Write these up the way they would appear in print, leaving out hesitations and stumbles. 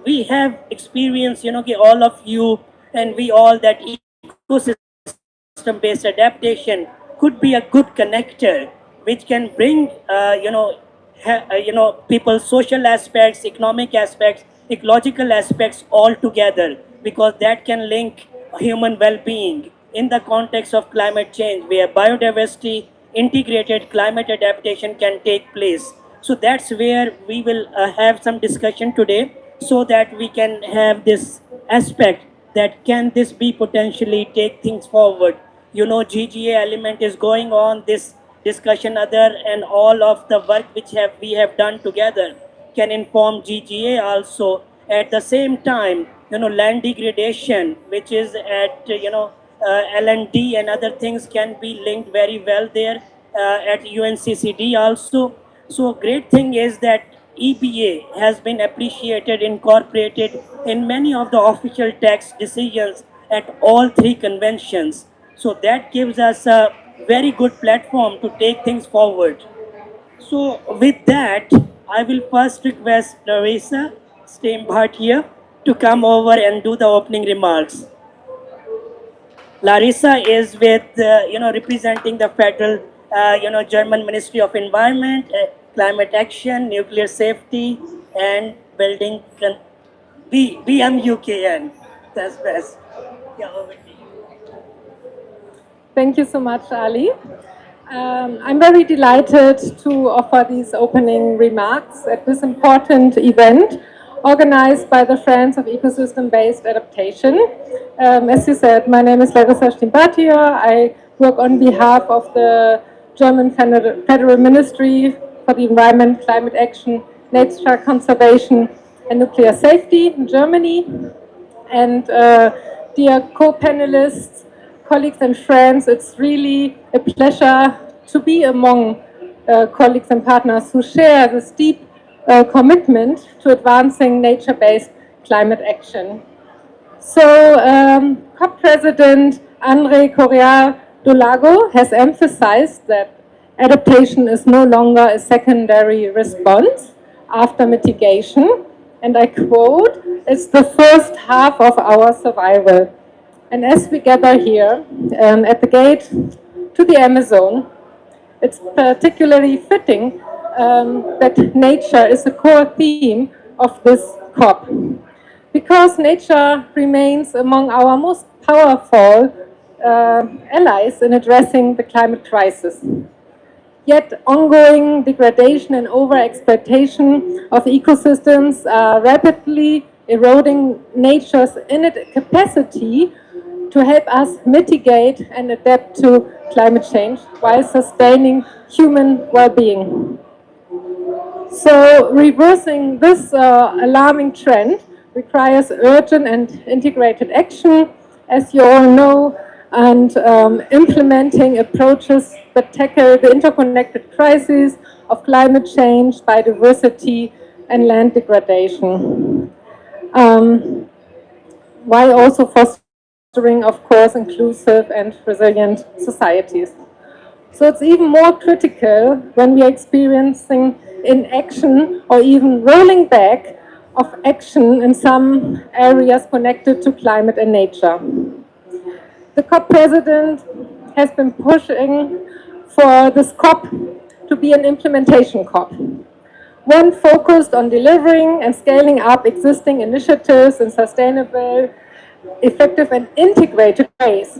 we have experienced, all of you and we all, that ecosystem-based adaptation could be a good connector, which can bring, people's social aspects, economic aspects, ecological aspects all together, because that can link human well-being in the context of climate change, where biodiversity, integrated climate adaptation can take place. So that's where we will have some discussion today, so that we can have this aspect, that can this be potentially take things forward. GGA element is going on, this discussion other and all of the work which we have done together can inform GGA also. At the same time, land degradation, which is at, LND and other things can be linked very well there at UNCCD also. So great thing is that EBA has been appreciated, incorporated in many of the official tax decisions at all three conventions. So that gives us a very good platform to take things forward. So with that, I will first request Larissa Steinbart here to come over and do the opening remarks. Larissa is with, representing the federal, German Ministry of Environment, Climate Action, Nuclear Safety, and Building BMUKN. That's best. Yeah, over to you. Thank you so much, Ali. I'm very delighted to offer these opening remarks at this important event organized by the Friends of Ecosystem-Based Adaptation. As you said, my name is Larissa Steinbart. I work on behalf of the German Federal Ministry for the Environment, Climate Action, Nature Conservation and Nuclear Safety in Germany. And dear co-panelists, colleagues and friends, it's really a pleasure to be among colleagues and partners who share this deep commitment to advancing nature-based climate action. So COP President André Correa do Lago has emphasized that adaptation is no longer a secondary response after mitigation, and I quote, "It's the first half of our survival." And as we gather here at the gate to the Amazon, it's particularly fitting that nature is a core theme of this COP, because nature remains among our most powerful allies in addressing the climate crisis. Yet ongoing degradation and overexploitation of ecosystems are rapidly eroding nature's innate capacity to help us mitigate and adapt to climate change while sustaining human well-being. So reversing this alarming trend requires urgent and integrated action, as you all know, and implementing approaches that tackle the interconnected crises of climate change, biodiversity, and land degradation, while also fostering, of course, inclusive and resilient societies. So it's even more critical when we are experiencing inaction or even rolling back of action in some areas connected to climate and nature. The COP president has been pushing for this COP to be an implementation COP, one focused on delivering and scaling up existing initiatives in sustainable, effective and integrated ways.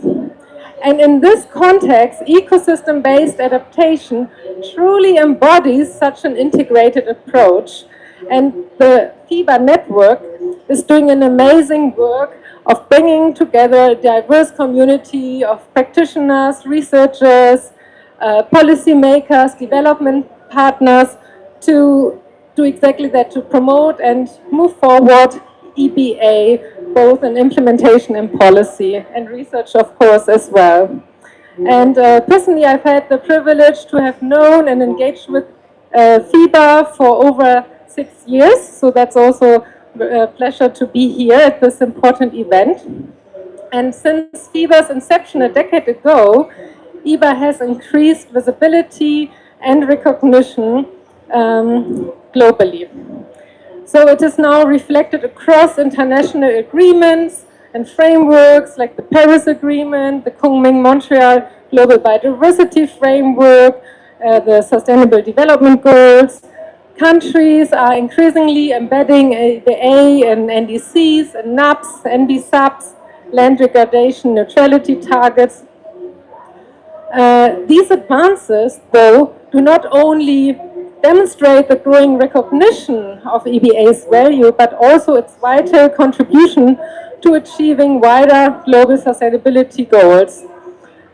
And in this context, ecosystem-based adaptation truly embodies such an integrated approach. And the FIBA network is doing an amazing work of bringing together a diverse community of practitioners, researchers, policymakers, development partners to do exactly that, to promote and move forward EBA, both in implementation and policy, and research, of course, as well. And personally, I've had the privilege to have known and engaged with FIBA for over 6 years, so that's also a pleasure to be here at this important event. And since FIBA's inception a decade ago, EBA has increased visibility and recognition globally. So it is now reflected across international agreements and frameworks like the Paris Agreement, the Kunming-Montreal Global Biodiversity Framework, the Sustainable Development Goals. Countries are increasingly embedding the A and NDCs and NAPs, NDSUBs, land degradation neutrality targets. These advances, though, do not only demonstrate the growing recognition of EBA's value, but also its vital contribution to achieving wider global sustainability goals.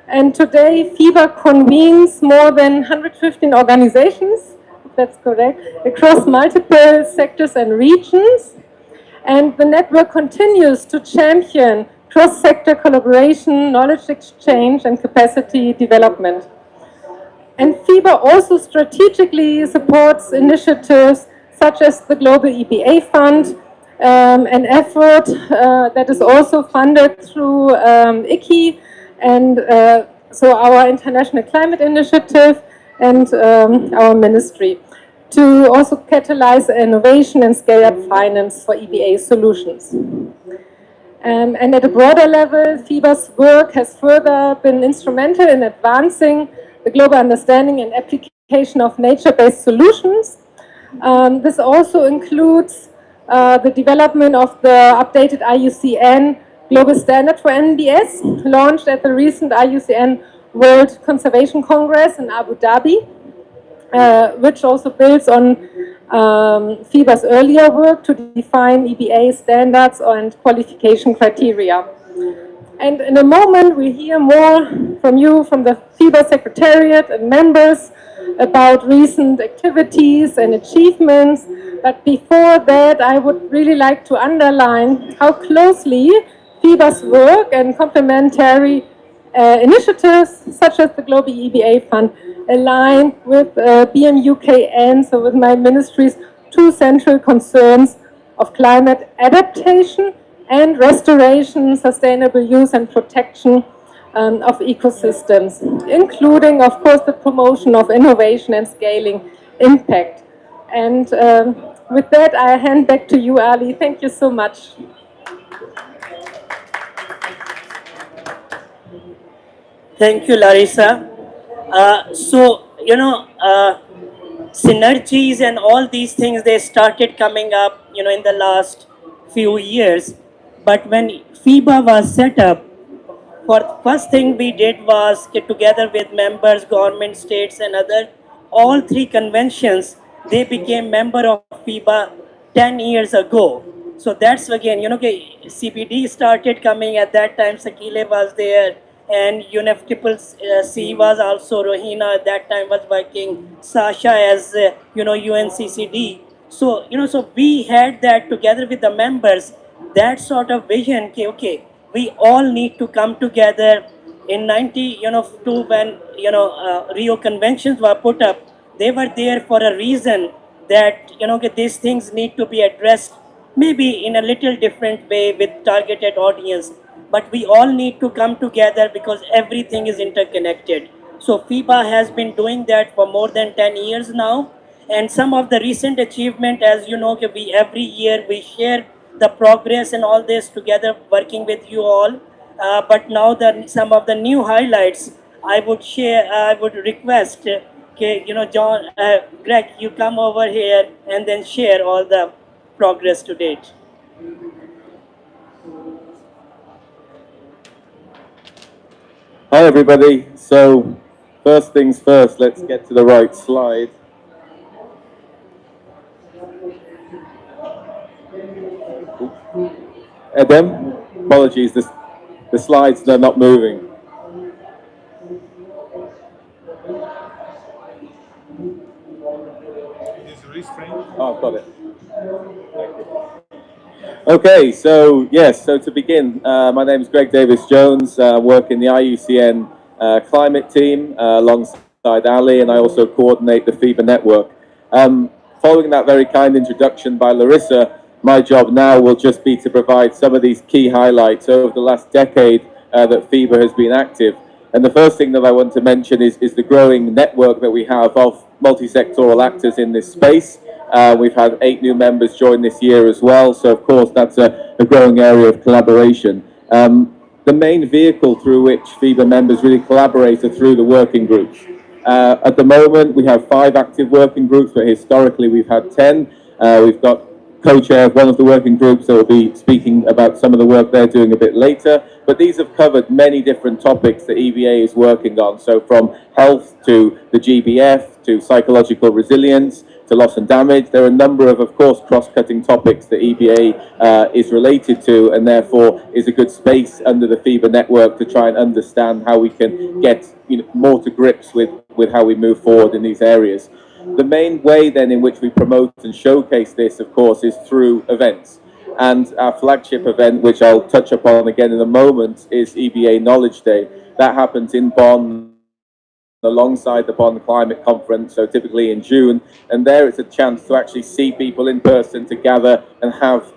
And today, FIBA convenes more than 115 organizations, if that's correct, across multiple sectors and regions. And the network continues to champion cross-sector collaboration, knowledge exchange, and capacity development. And FIBA also strategically supports initiatives such as the Global EBA Fund, an effort that is also funded through ICI, and so our International Climate Initiative and our ministry, to also catalyze innovation and scale up finance for EBA solutions. And at a broader level, FIBA's work has further been instrumental in advancing the global understanding and application of nature-based solutions. This also includes the development of the updated IUCN Global Standard for NBS, launched at the recent IUCN World Conservation Congress in Abu Dhabi, which also builds on FIBA's earlier work to define EBA standards and qualification criteria. And in a moment, we'll hear more from you, from the FIBA Secretariat and members, about recent activities and achievements. But before that, I would really like to underline how closely FIBA's work and complementary initiatives, such as the Global EBA Fund, align with BMUKN, so with my ministry's two central concerns of climate adaptation and restoration, sustainable use and protection of ecosystems, including, of course, the promotion of innovation and scaling impact. And with that, I hand back to you, Ali. Thank you so much. Thank you, Larissa. Synergies and all these things, they started coming up, in the last few years. But when FIBA was set up, first thing we did was get together with members, government, states, and other, all three conventions, they became member of FIBA 10 years ago. So that's again, CBD started coming at that time. Sakile was there, and UNF Triple C was also, Rohina at that time was working, Sasha as, UNCCD. So, so we had that together with the members, that sort of vision, okay, we all need to come together. In 92, when, Rio conventions were put up, they were there for a reason that, these things need to be addressed maybe in a little different way with targeted audience. But we all need to come together because everything is interconnected. So FIBA has been doing that for more than 10 years now. And some of the recent achievement, as you know, we every year we share the progress and all this together working with you all. But now some of the new highlights I would share, I would request, John, Greg, you come over here and then share all the progress to date. Hi everybody. So first things first, let's get to the right slide. Adam, apologies, the slides, they're not moving. Oh, I've got it. Thank you. Okay, so yes, so to begin, my name is Greg Davis-Jones. I work in the IUCN climate team alongside Ali, and I also coordinate the FIBA network. Following that very kind introduction by Larissa, my job now will just be to provide some of these key highlights over the last decade that FIBA has been active. And the first thing that I want to mention is the growing network that we have of multi-sectoral actors in this space. We've had 8 new members join this year as well. So of course, that's a growing area of collaboration. The main vehicle through which FIBA members really collaborate are through the working groups. At the moment, we have 5 active working groups, but historically we've had 10. We've got co-chair of one of the working groups that will be speaking about some of the work they're doing a bit later. But these have covered many different topics that EBA is working on. So from health to the GBF to psychological resilience to loss and damage. There are a number of course, cross-cutting topics that EBA is related to, and therefore is a good space under the FIBA network to try and understand how we can get more to grips with how we move forward in these areas. The main way then in which we promote and showcase this, of course, is through events. And our flagship event, which I'll touch upon again in a moment, is EBA Knowledge Day. That happens in Bonn alongside the Bonn Climate Conference, so typically in June. And there it's a chance to actually see people in person, to gather and have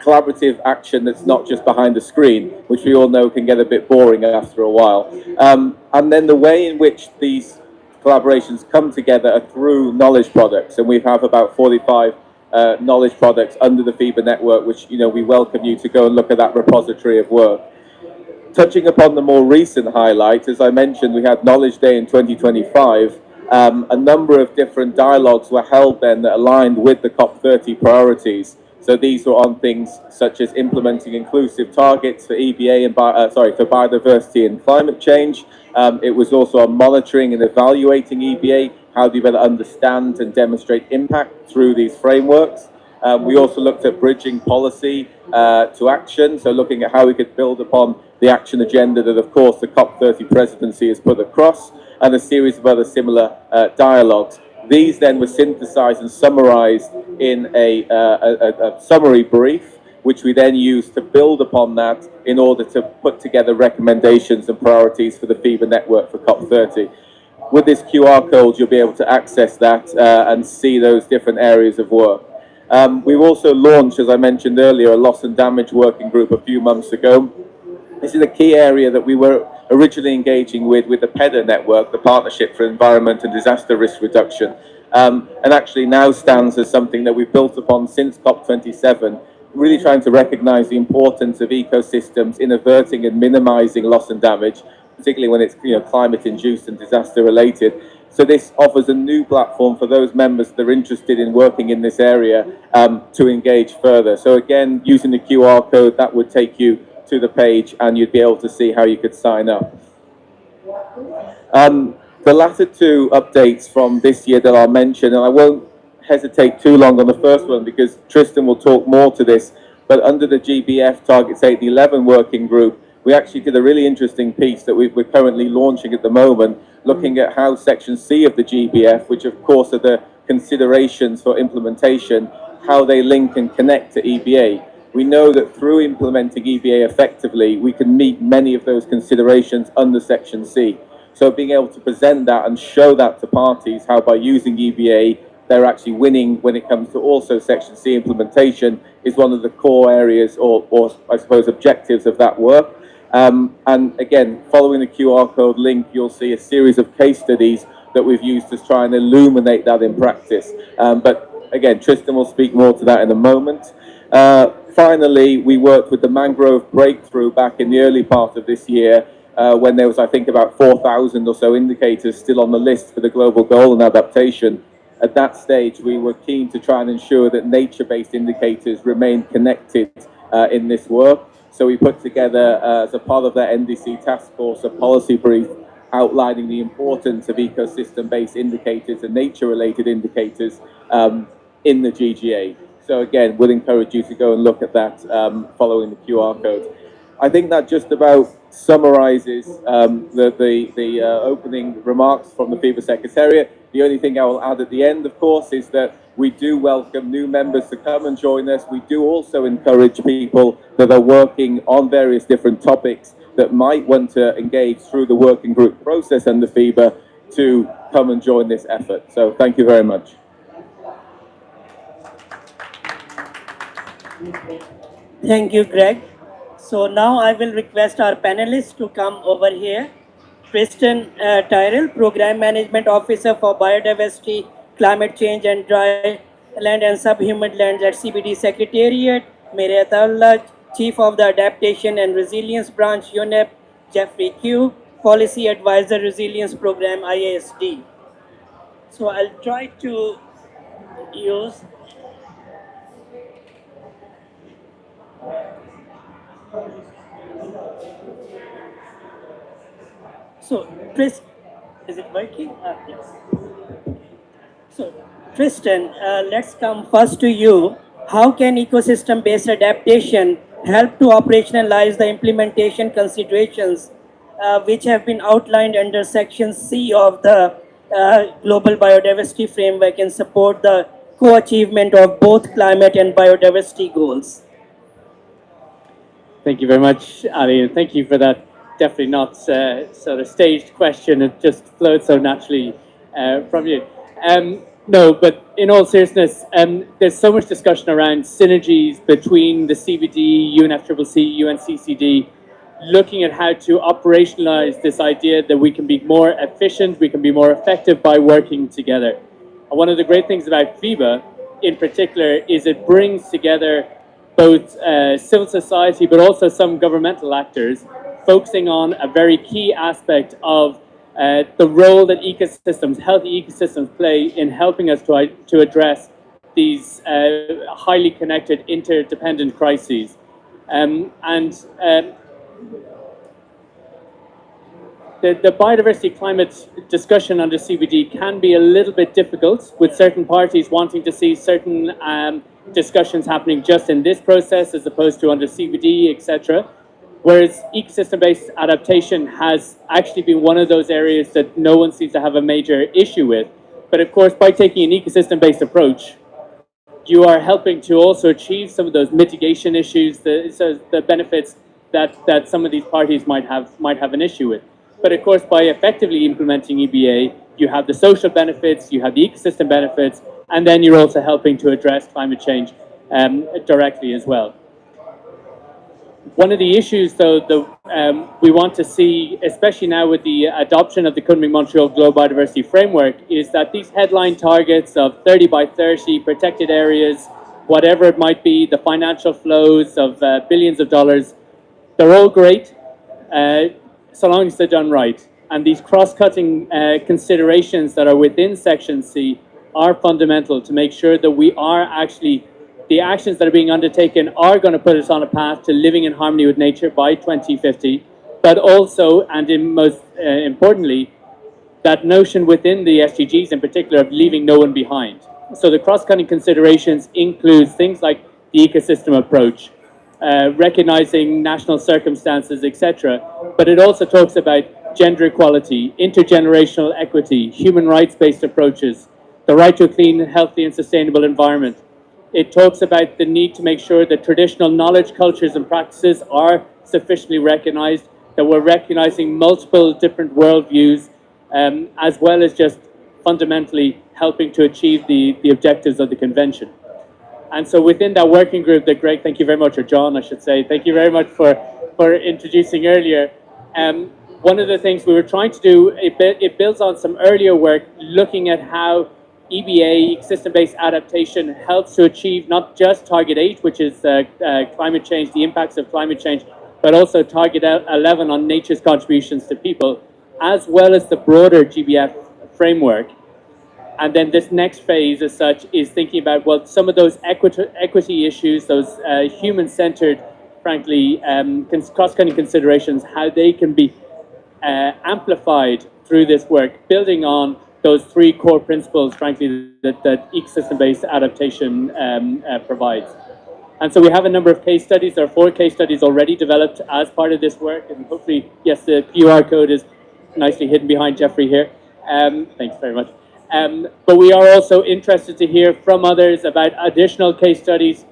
collaborative action that's not just behind the screen, which we all know can get a bit boring after a while. And then the way in which these collaborations come together are through knowledge products, and we have about 45 knowledge products under the FIBA network, which we welcome you to go and look at that repository of work. Touching upon the more recent highlights, as I mentioned, we had Knowledge Day in 2025. A number of different dialogues were held then that aligned with the COP30 priorities. So these were on things such as implementing inclusive targets for EBA and for biodiversity and climate change. It was also on monitoring and evaluating EBA. How do you better understand and demonstrate impact through these frameworks? We also looked at bridging policy to action, so looking at how we could build upon the action agenda that, of course, the COP30 presidency has put across, and a series of other similar dialogues. These then were synthesized and summarized in a summary brief, which we then used to build upon that in order to put together recommendations and priorities for the FIBA network for COP30. With this QR code, you'll be able to access that and see those different areas of work. We've also launched, as I mentioned earlier, a loss and damage working group a few months ago. This is a key area that we were originally engaging with the PEDA network, the Partnership for Environment and Disaster Risk Reduction, and actually now stands as something that we've built upon since COP27, really trying to recognize the importance of ecosystems in averting and minimizing loss and damage, particularly when it's climate-induced and disaster-related. So this offers a new platform for those members that are interested in working in this area to engage further. So again, using the QR code, that would take you to the page and you'd be able to see how you could sign up. The latter two updates from this year that I'll mention, and I won't hesitate too long on the first one because Tristan will talk more to this, but under the GBF Targets 8 and 11 working group, we actually did a really interesting piece that we're currently launching at the moment, looking at how Section C of the GBF, which of course are the considerations for implementation, how they link and connect to EBA. We know that through implementing EBA effectively, we can meet many of those considerations under Section C. So being able to present that and show that to parties, how by using EBA, they're actually winning when it comes to also Section C implementation, is one of the core areas or I suppose objectives of that work. And again, following the QR code link, you'll see a series of case studies that we've used to try and illuminate that in practice. But again, Tristan will speak more to that in a moment. Finally, we worked with the Mangrove Breakthrough back in the early part of this year, when there was, I think, about 4,000 or so indicators still on the list for the global goal and adaptation. At that stage, we were keen to try and ensure that nature-based indicators remain connected in this work. So we put together, as a part of that NDC task force, a policy brief outlining the importance of ecosystem-based indicators and nature-related indicators in the GGA. So again, we'll encourage you to go and look at that following the QR code. I think that just about summarizes the opening remarks from the FIBA Secretariat. The only thing I will add at the end, of course, is that we do welcome new members to come and join us. We do also encourage people that are working on various different topics that might want to engage through the working group process under FIBA to come and join this effort. So thank you very much. Thank you, Greg. So now I will request our panelists to come over here. Tristan Tyrrell, Program Management Officer for Biodiversity, Climate Change and Dry Land and Subhuman Lands at CBD Secretariat, Mere Atalla, Chief of the Adaptation and Resilience Branch, UNEP, Jeffrey Q, Policy Advisor Resilience Program, IASD. So I'll try to use. So, Tris, is it working? Yes. So, Tristan, let's come first to you. How can ecosystem based adaptation help to operationalize the implementation considerations which have been outlined under Section C of the Global Biodiversity Framework and support the co achievement of both climate and biodiversity goals? Thank you very much, Ali, and thank you for that. Definitely not sort of staged question. It just flowed so naturally from you. No, but in all seriousness, there's so much discussion around synergies between the CBD, UNFCCC, UNCCD, looking at how to operationalize this idea that we can be more efficient, we can be more effective by working together. And one of the great things about FIBA in particular is it brings together both civil society but also some governmental actors focusing on a very key aspect of the role that ecosystems, healthy ecosystems play in helping us to address these highly connected, interdependent crises. The biodiversity climate discussion under CBD can be a little bit difficult, with certain parties wanting to see certain discussions happening just in this process as opposed to under CBD, etc. Whereas ecosystem-based adaptation has actually been one of those areas that no one seems to have a major issue with. But of course, by taking an ecosystem-based approach, you are helping to also achieve some of those mitigation issues, the benefits that some of these parties might have an issue with. But of course, by effectively implementing EBA, you have the social benefits, you have the ecosystem benefits, and then you're also helping to address climate change directly as well. One of the issues, though, that we want to see, especially now with the adoption of the Kunming-Montreal Global Biodiversity Framework, is that these headline targets of 30 by 30, protected areas, whatever it might be, the financial flows of billions of dollars, they're all great, so long as they're done right. And these cross-cutting considerations that are within Section C are fundamental to make sure that we are actually, the actions that are being undertaken are going to put us on a path to living in harmony with nature by 2050, but also, and most importantly, that notion within the SDGs in particular of leaving no one behind. So the cross-cutting considerations include things like the ecosystem approach, recognizing national circumstances, etc. But it also talks about gender equality, intergenerational equity, human rights-based approaches, the right to a clean, healthy, and sustainable environment. It talks about the need to make sure that traditional knowledge, cultures, and practices are sufficiently recognized, that we're recognizing multiple different worldviews, as well as just fundamentally helping to achieve the objectives of the convention. And so within that working group that Greg, thank you very much, or John, I should say, thank you very much for introducing earlier. One of the things we were trying to do, it builds on some earlier work looking at how EBA, system-based adaptation, helps to achieve not just Target 8, which is climate change, the impacts of climate change, but also Target 11 on nature's contributions to people, as well as the broader GBF framework. And then this next phase as such is thinking about, well, some of those equity issues, those human-centered, frankly, cross-cutting considerations, how they can be amplified through this work, building on those three core principles, frankly, that ecosystem-based adaptation provides. And so we have a number of case studies. There are 4 case studies already developed as part of this work. And hopefully, yes, the QR code is nicely hidden behind Jeffrey here. Thanks very much. But we are also interested to hear from others about additional case studies,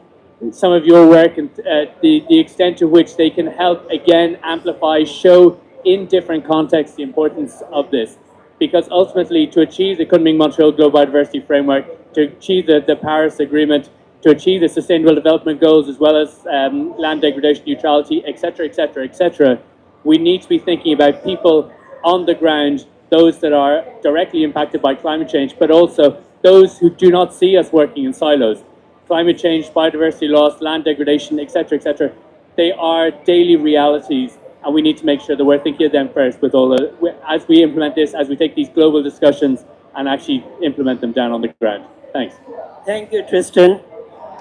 some of your work, and the extent to which they can help, again, amplify, show in different contexts the importance of this. Because ultimately, to achieve the Kunming-Montreal Global Biodiversity Framework, to achieve the Paris Agreement, to achieve the Sustainable Development Goals, as well as land degradation neutrality, etc., etc., etc., we need to be thinking about people on the ground, those that are directly impacted by climate change, but also those who do not see us working in silos. Climate change, biodiversity loss, land degradation, etc., they are daily realities, and we need to make sure that we're thinking of them first with all the, as we implement this, as we take these global discussions and actually implement them down on the ground. Thanks. Thank you, Tristan.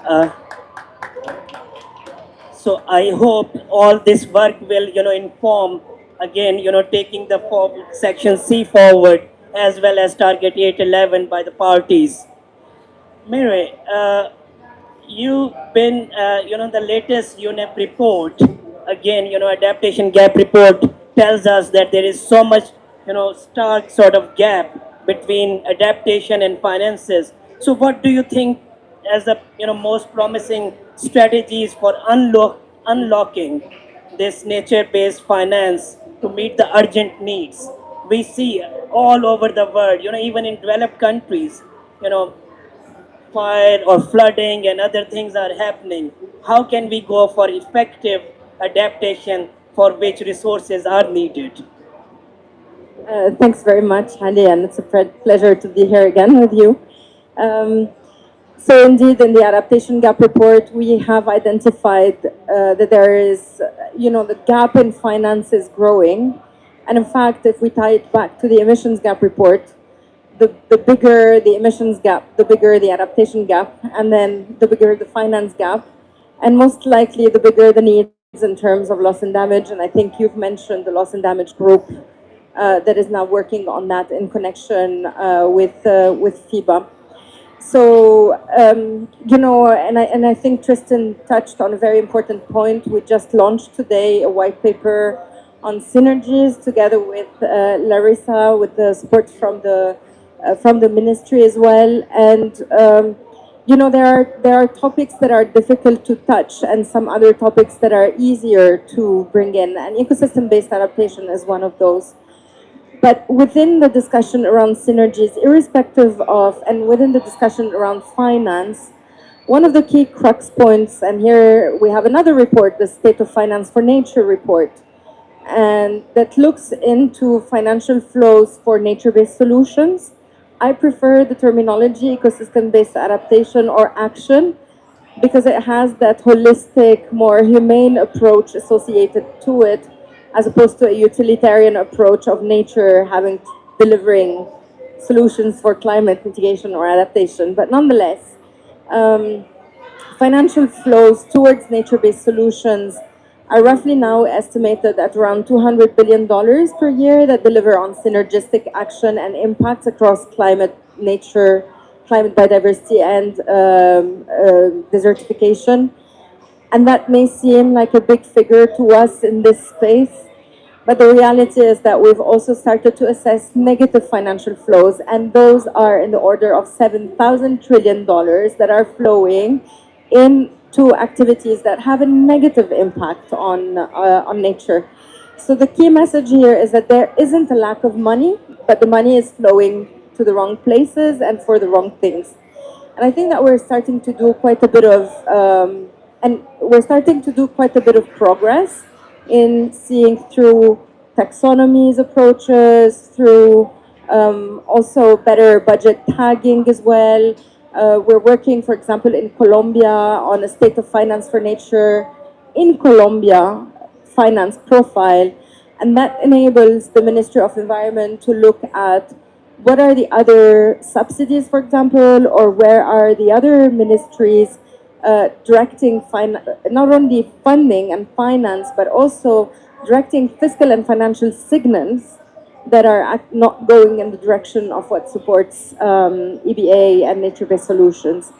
Uh, so I hope all this work will, inform again, taking the section C forward as well as target 811 by the parties. Mary, you've been, the latest UNEP report, again, adaptation gap report tells us that there is so much, stark sort of gap between adaptation and finances. So what do you think as the, most promising strategies for unlocking this nature-based finance to meet the urgent needs? We see all over the world, even in developed countries, fire or flooding and other things are happening. How can we go for effective adaptation for which resources are needed? Thanks very much, Ali, and it's a pleasure to be here again with you. Um, so indeed, in the adaptation gap report, we have identified that there is, the gap in finance is growing. And in fact, if we tie it back to the emissions gap report, the bigger the emissions gap, the bigger the adaptation gap, and then the bigger the finance gap, and most likely the bigger the needs in terms of loss and damage. And I think you've mentioned the loss and damage group that is now working on that in connection with FIBA. So, and I think Tristan touched on a very important point. We just launched today a white paper on synergies together with Larissa, with the support from the ministry as well. And, there are topics that are difficult to touch and some other topics that are easier to bring in. And ecosystem-based adaptation is one of those. But within the discussion around synergies, irrespective of, and within the discussion around finance, one of the key crux points, and here we have another report, the State of Finance for Nature report, and that looks into financial flows for nature-based solutions. I prefer the terminology ecosystem-based adaptation or action because it has that holistic, more humane approach associated to it, as opposed to a utilitarian approach of nature delivering solutions for climate mitigation or adaptation. But nonetheless, financial flows towards nature-based solutions are roughly now estimated at around $200 billion per year that deliver on synergistic action and impacts across climate, nature, climate biodiversity, and desertification. And that may seem like a big figure to us in this space, but the reality is that we've also started to assess negative financial flows, and those are in the order of $7,000 trillion that are flowing into activities that have a negative impact on nature. So the key message here is that there isn't a lack of money, but the money is flowing to the wrong places and for the wrong things. And I think that we're starting to do quite a bit of progress in seeing through taxonomies approaches, through also better budget tagging as well. We're working, for example, in Colombia on a state of finance for nature in Colombia finance profile, and that enables the Ministry of Environment to look at what are the other subsidies, for example, or where are the other ministries directing not only funding and finance, but also directing fiscal and financial signals that are not going in the direction of what supports EBA and nature-based solutions.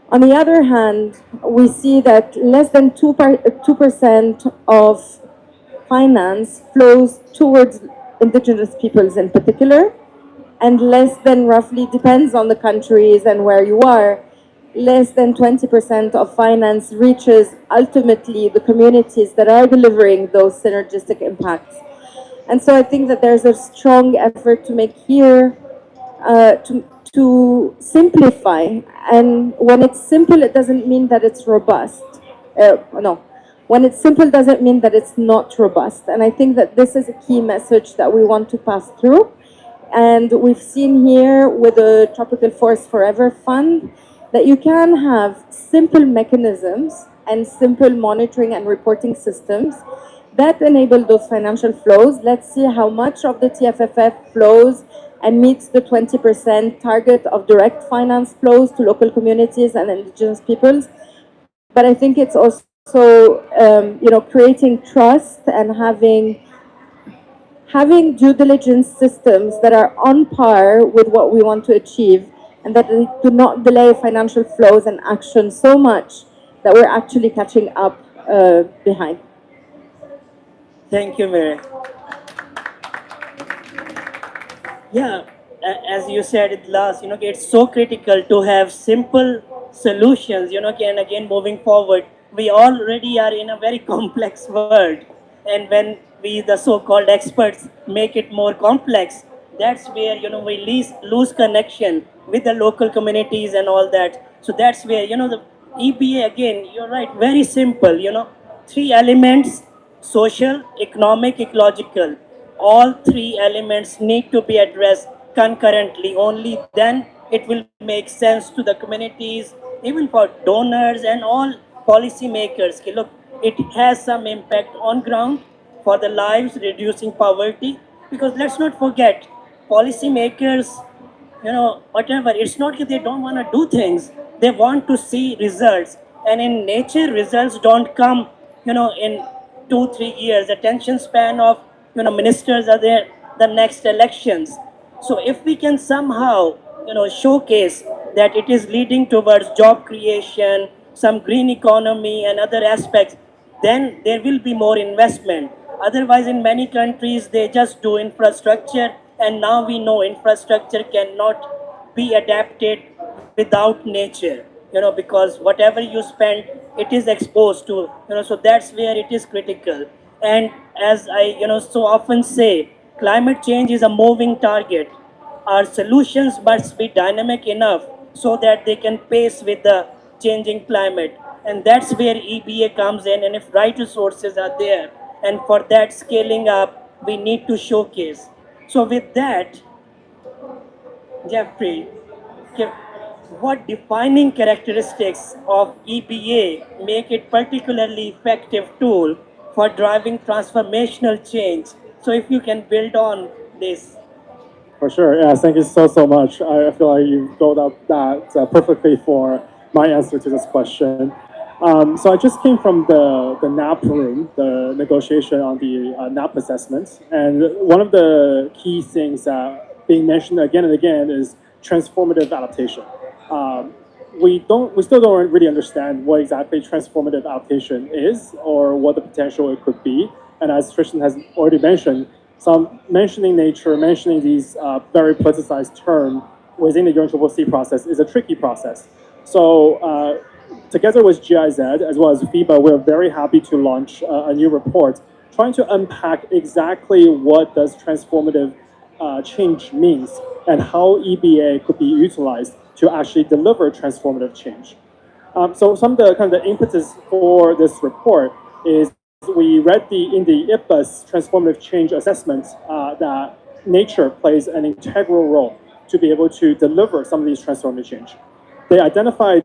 On the other hand, we see that less than 2% of finance flows towards indigenous peoples in particular, and less than, roughly, depends on the countries and where you are, less than 20% of finance reaches ultimately the communities that are delivering those synergistic impacts. And so I think that there's a strong effort to make here, to simplify. And when it's simple, it doesn't mean that it's robust. No, when it's simple doesn't mean that it's not robust. And I think that this is a key message that we want to pass through, And we've seen here with the Tropical Forest Forever Fund that you can have simple mechanisms and simple monitoring and reporting systems that enable those financial flows. Let's see how much of the TFFF flows and meets the 20% target of direct finance flows to local communities and indigenous peoples. But I think it's also, creating trust and having due diligence systems that are on par with what we want to achieve and that they do not delay financial flows and action so much that we're actually catching up behind. Thank you, Mary. Yeah, as you said at last, it's so critical to have simple solutions, and again, moving forward, we already are in a very complex world. And when we, the so-called experts, make it more complex, that's where, we lose connection with the local communities and all that. So that's where, the EBA, again, you're right, very simple, three elements: social, economic, ecological. All three elements need to be addressed concurrently. Only then it will make sense to the communities, even for donors and all policymakers. Okay, look, it has some impact on ground for the lives, reducing poverty. Because let's not forget, policymakers, whatever, it's not that they don't want to do things, they want to see results. And in nature, results don't come, in 2 3 years. Attention span of, ministers are there the next elections. So if we can somehow, showcase that it is leading towards job creation, some green economy and other aspects, then there will be more investment. Otherwise, in many countries, they just do infrastructure, and now we know infrastructure cannot be adapted without nature, because whatever you spend, it is exposed to, so that's where it is critical. And as I, so often say, climate change is a moving target. Our solutions must be dynamic enough so that they can pace with the changing climate. And that's where EBA comes in. And if right resources are there, and for that scaling up, we need to showcase. So, with that, Jeffrey, what defining characteristics of EBA make it particularly effective tool for driving transformational change? So, if you can build on this. For sure. Yeah, thank you so much. I feel like you built up that perfectly for my answer to this question. So I just came from the NAP room, the negotiation on the NAP assessments, and one of the key things that being mentioned again and again is transformative adaptation. We still don't really understand what exactly transformative adaptation is or what the potential it could be. And as Tristan has already mentioned, some mentioning nature, mentioning these very politicized terms within the UNCCC process is a tricky process. So together with GIZ as well as FIBA, we're very happy to launch a new report trying to unpack exactly what does transformative change means and how EBA could be utilized to actually deliver transformative change. So some of the kind of the impetus for this report is we read in the IPBES transformative change assessments that nature plays an integral role to be able to deliver some of these transformative change. They identified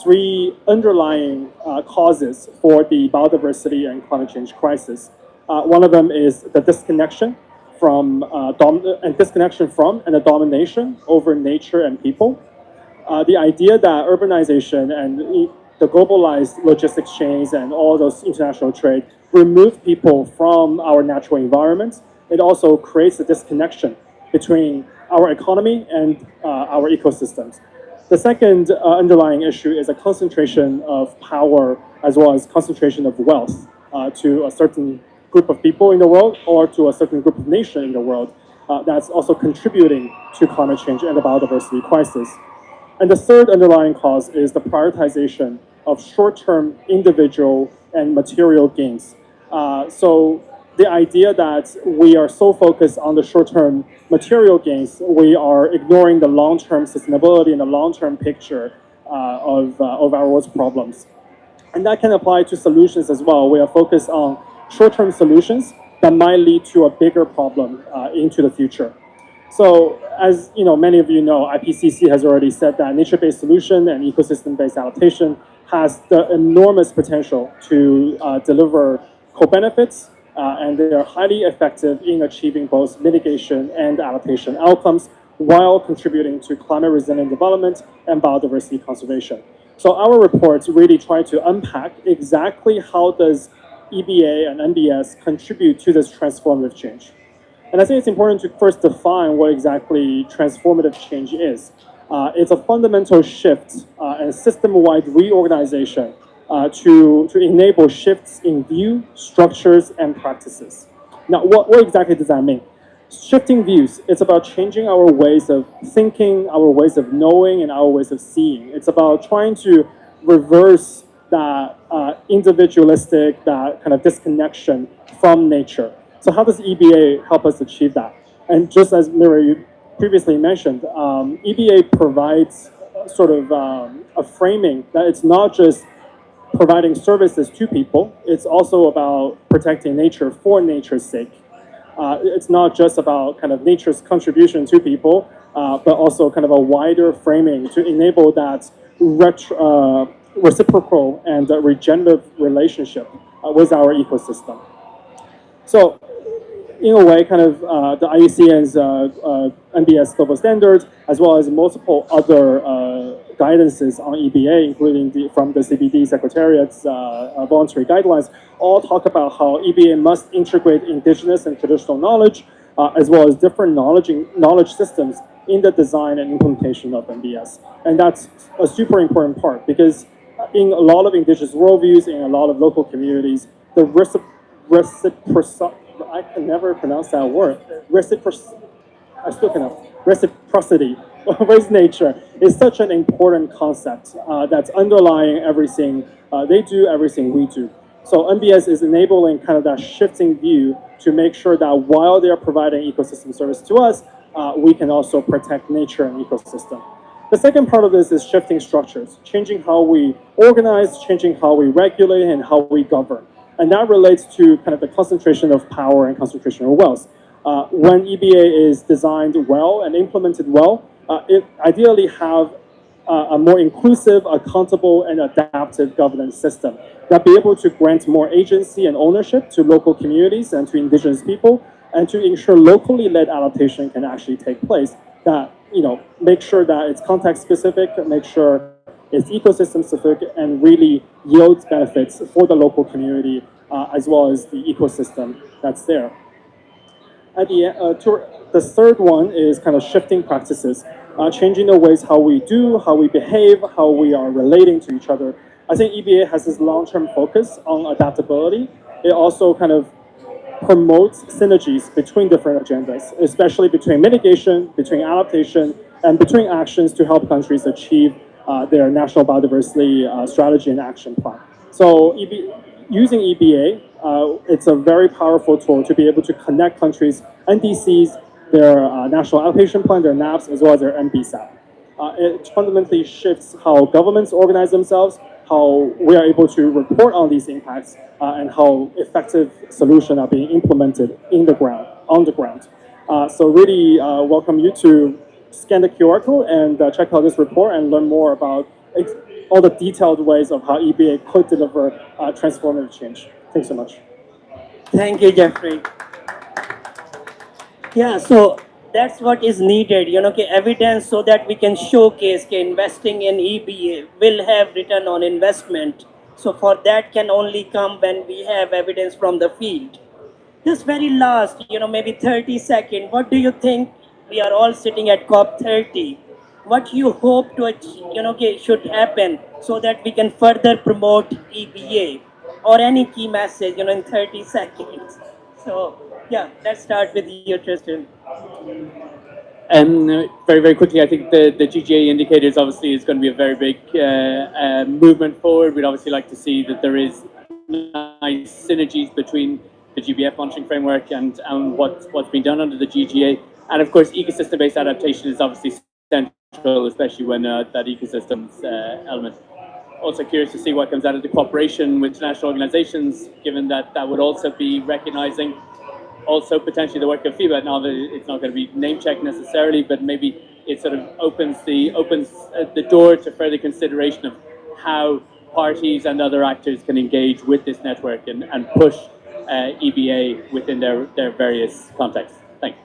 three underlying causes for the biodiversity and climate change crisis. One of them is the disconnection from and the domination over nature and people. The idea that urbanization and the globalized logistics chains and all those international trade remove people from our natural environments. It also creates a disconnection between our economy and our ecosystems. The second underlying issue is a concentration of power as well as concentration of wealth to a certain group of people in the world or to a certain group of nations in the world that's also contributing to climate change and the biodiversity crisis. And the third underlying cause is the prioritization of short-term individual and material gains. So the idea that we are so focused on the short-term material gains, we are ignoring the long-term sustainability and the long-term picture of our world's problems. And that can apply to solutions as well. We are focused on short-term solutions that might lead to a bigger problem into the future. So as many of you know, IPCC has already said that nature-based solution and ecosystem-based adaptation has the enormous potential to deliver co-benefits, and they are highly effective in achieving both mitigation and adaptation outcomes while contributing to climate-resilient development and biodiversity conservation. So our reports really try to unpack exactly how does EBA and NBS contribute to this transformative change. And I think it's important to first define what exactly transformative change is. It's a fundamental shift and system-wide reorganization to enable shifts in view, structures, and practices. Now, what exactly does that mean? Shifting views, it's about changing our ways of thinking, our ways of knowing, and our ways of seeing. It's about trying to reverse that individualistic, that kind of disconnection from nature. So how does EBA help us achieve that? And just as Mira, you previously mentioned, EBA provides sort of a framing that it's not just providing services to people, it's also about protecting nature for nature's sake. It's not just about kind of nature's contribution to people, but also kind of a wider framing to enable that reciprocal and regenerative relationship with our ecosystem. So in a way, kind of the IUCN's NBS global standards, as well as multiple other guidances on EBA, including from the CBD Secretariat's voluntary guidelines, all talk about how EBA must integrate indigenous and traditional knowledge, as well as different knowledge systems in the design and implementation of NBS. And that's a super important part because in a lot of indigenous worldviews, in a lot of local communities, the I can never pronounce that word. Reciprocity with nature is such an important concept that's underlying everything they do, everything we do. So NBS is enabling kind of that shifting view to make sure that while they're providing ecosystem service to us, we can also protect nature and ecosystem. The second part of this is shifting structures, changing how we organize, changing how we regulate, and how we govern. And that relates to kind of the concentration of power and concentration of wealth. When EBA is designed well and implemented well, it ideally have a more inclusive, accountable, and adaptive governance system that be able to grant more agency and ownership to local communities and to indigenous people, and to ensure locally led adaptation can actually take place. That make sure that it's context specific, make sure it's ecosystem specific, and really yields benefits for the local community as well as the ecosystem that's there. At the end, the third one is kind of shifting practices, changing the ways how we do, how we behave, how we are relating to each other. I think EBA has this long-term focus on adaptability. It also kind of promotes synergies between different agendas, especially between mitigation, between adaptation, and between actions to help countries achieve their national biodiversity strategy and action plan. So using EBA, it's a very powerful tool to be able to connect countries' NDCs, their national adaptation plan, their NAPs, as well as their NBSAP. It fundamentally shifts how governments organize themselves, how we are able to report on these impacts, and how effective solutions are being implemented on the ground. So really welcome you to scan the QR code and check out this report and learn more about all the detailed ways of how EBA could deliver transformative change. Thanks so much. Thank you, Jeffrey. Yeah, so that's what is needed, evidence so that we can showcase investing in EBA will have return on investment. So for that can only come when we have evidence from the field. Just very last, maybe 30 seconds, what do you think? We are all sitting at COP30. What you hope to achieve, should happen so that we can further promote EBA or any key message, in 30 seconds. So, yeah, let's start with you, Tristan. Very, very quickly, I think the GGA indicators obviously is going to be a very big movement forward. We'd obviously like to see that there is nice synergies between the GBF monitoring framework and what's been done under the GGA. And of course, ecosystem-based adaptation is obviously central, especially when that ecosystems element. Also curious to see what comes out of the cooperation with international organizations, given that that would also be recognizing also potentially the work of FIBA. Now that it's not going to be name checked necessarily, but maybe it sort of opens the door to further consideration of how parties and other actors can engage with this network and push EBA within their various contexts. Thanks.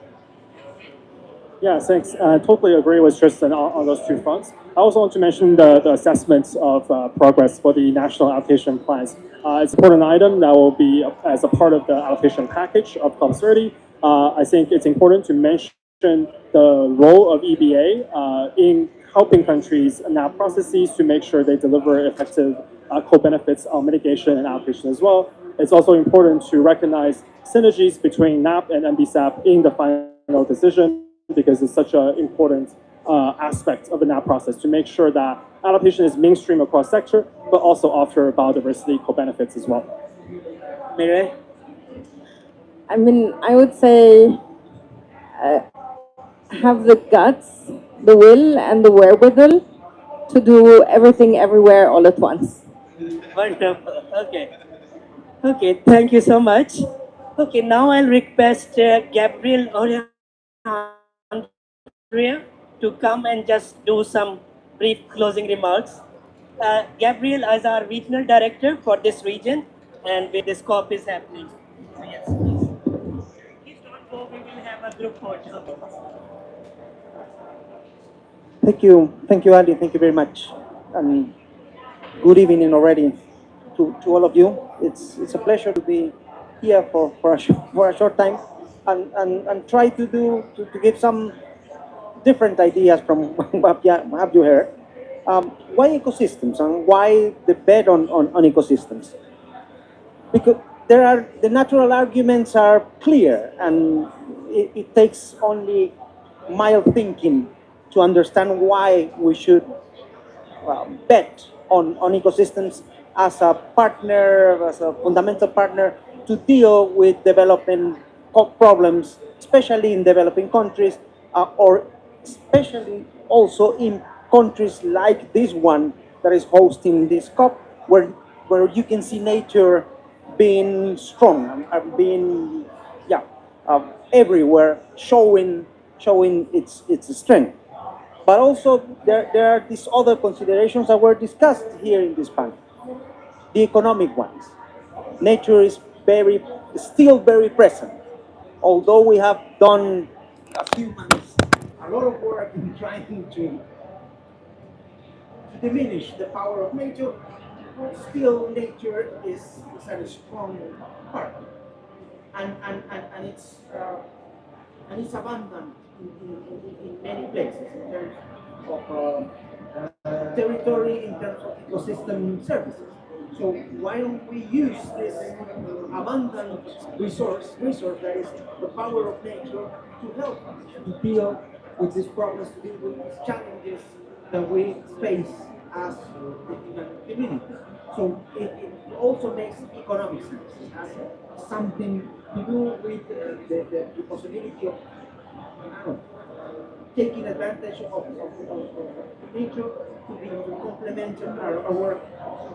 Yeah, thanks. I totally agree with Tristan on those two fronts. I also want to mention the assessments of progress for the national allocation plans. It's an important item that will be as a part of the allocation package of COP30. I think it's important to mention the role of EBA in helping countries NAP processes to make sure they deliver effective co-benefits on mitigation and allocation as well. It's also important to recognize synergies between NAP and MBSAP in the final decision, because it's such an important aspect of the NAP process to make sure that adaptation is mainstream across sector, but also offer biodiversity co-benefits as well. Mireille? I mean, I would say have the guts, the will, and the wherewithal to do everything everywhere all at once. Wonderful. Okay. Okay, thank you so much. Okay, now I'll request Gabriel Andrea to come and just do some brief closing remarks. Gabriel is our regional director for this region and where this COP is happening. So yes, please. Please don't go, we will have a group photo. Thank you, Ali. Thank you very much, and good evening already to all of you. It's a pleasure to be here for a short time, and try to give some different ideas from what have you heard. Why ecosystems and why the bet on ecosystems? Because the natural arguments are clear, and it takes only mild thinking to understand why we should bet on ecosystems as a partner, as a fundamental partner to deal with development problems, especially in developing countries, or especially also in countries like this one that is hosting this COP, where you can see nature being strong and being, yeah, everywhere, showing its strength. But also there are these other considerations that were discussed here in this panel, the economic ones. Nature is still very present, although we have done as humans a lot of work in trying to diminish the power of nature. Still, nature is a strong part, and it's abundant in many places in terms of territory, in terms of ecosystem services. So why don't we use this abundant resource that is the power of nature to help us to deal with these problems, to deal with these challenges that we face as the human community. So it also makes economic sense. It has something to do with the possibility of taking advantage of nature to complement our work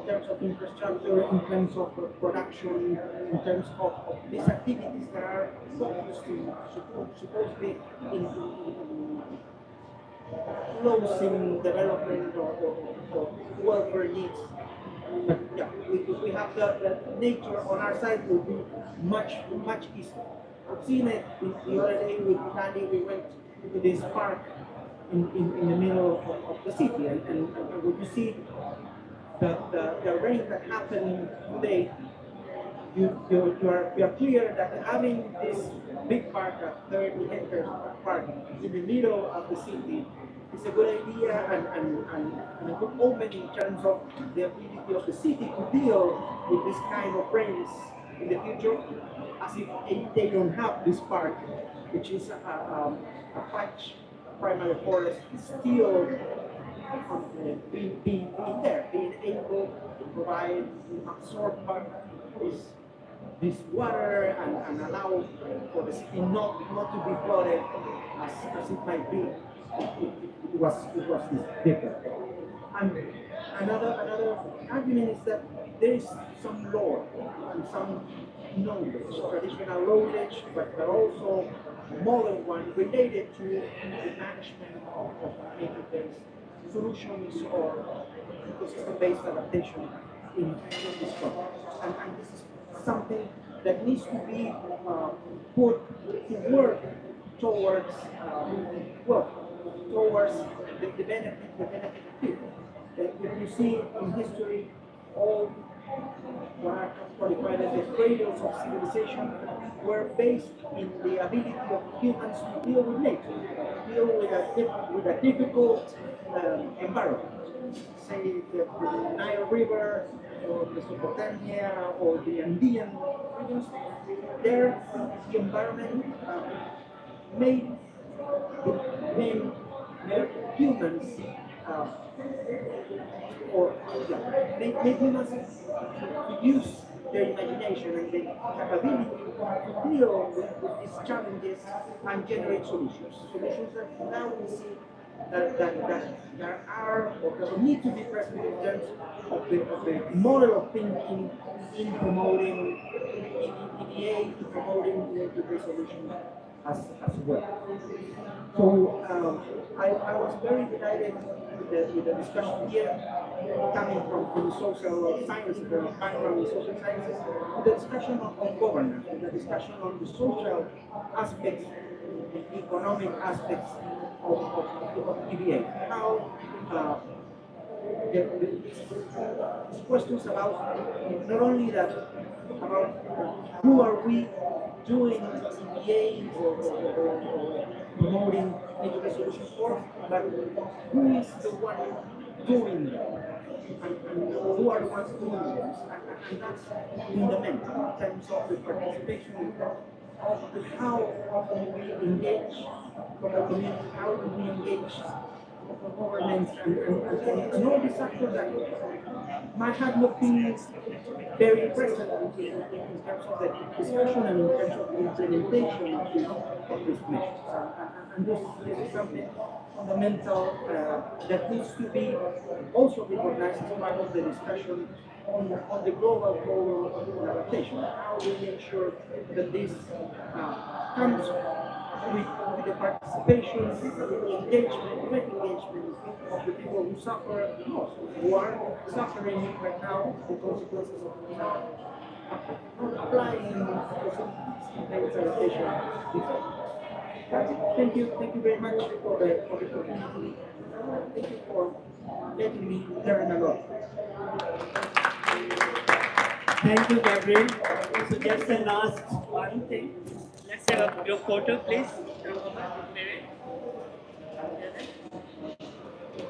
in terms of infrastructure, in terms of production, in terms of these activities that are focused to supposedly in closing development or welfare needs. But yeah, if we have the nature on our side, it will be much easier. I've seen it the other day with Nani. We went to this park in the middle of the city, and when you see the rain that happened today, you are clear that having this big park, a 30 hectares park in the middle of the city is a good idea and a good omen in terms of the ability of the city to deal with this kind of rains in the future, as if they don't have this park, which is a patch primary forest, still being there, being able to provide, absorb part of this water and allow for the city not to be flooded as it might be. It was different. And another argument is that there is some lore and some knowledge, traditional knowledge, but also modern one related to the management of nature-based solutions or ecosystem-based adaptation in this context. And this is something that needs to be put to work towards well, towards the benefit of people. If you see in history all what are qualified as the cradles of civilization were based in the ability of humans to deal with nature, deal with a difficult environment. Say the Nile River or Mesopotamia or the Andean regions, there the environment made made humans uh, or yeah, make humans to use their imagination and their capability to deal with these challenges and generate solutions. Solutions that now we see that are or that need to be present in terms of the model of thinking in promoting EDA, to promoting the solution as well. So I was very delighted with the discussion here, coming from the social sciences, the background in social sciences, with the discussion on governance, with the discussion on the social aspects, the economic aspects of EBA. How these questions about not only that, about who are we doing CBA or promoting nature solutions for, but who is the one doing them? And who are the ones doing this? And that's fundamental in terms of the participation, in terms of how we engage from the community, how do we engage governments and all these actors that might have not been very present in terms of the discussion and in terms of the implementation of these measures. And this is something fundamental that needs to be also recognized as part of the discussion on the global goal of adaptation. How do we ensure that this comes with the participation, the engagement, direct engagement of the people who suffer most, who are suffering right now the consequences of not applying the adaptation before. That's it. Thank you very much for the opportunity. Thank you for letting me learn a lot. Thank you, Gabriel. So just the last one thing. Let's have a group photo, please.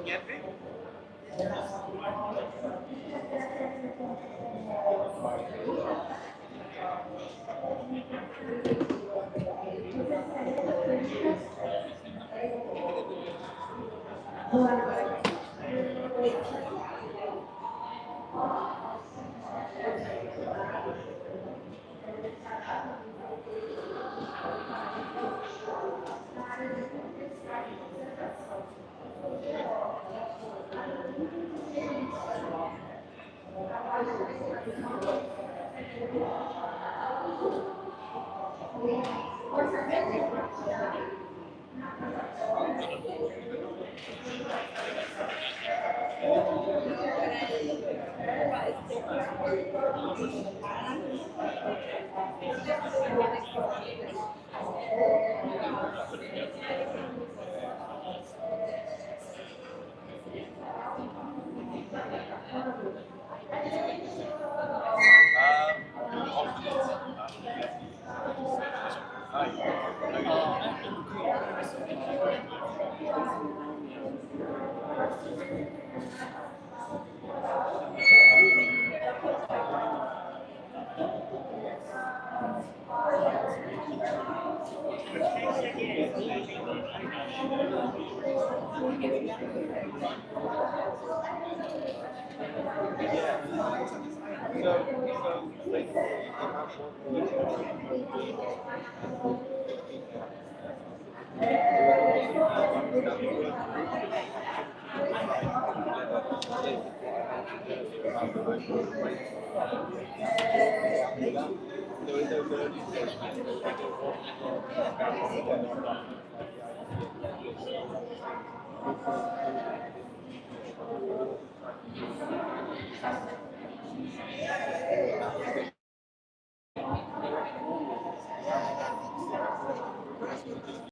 Gabriel.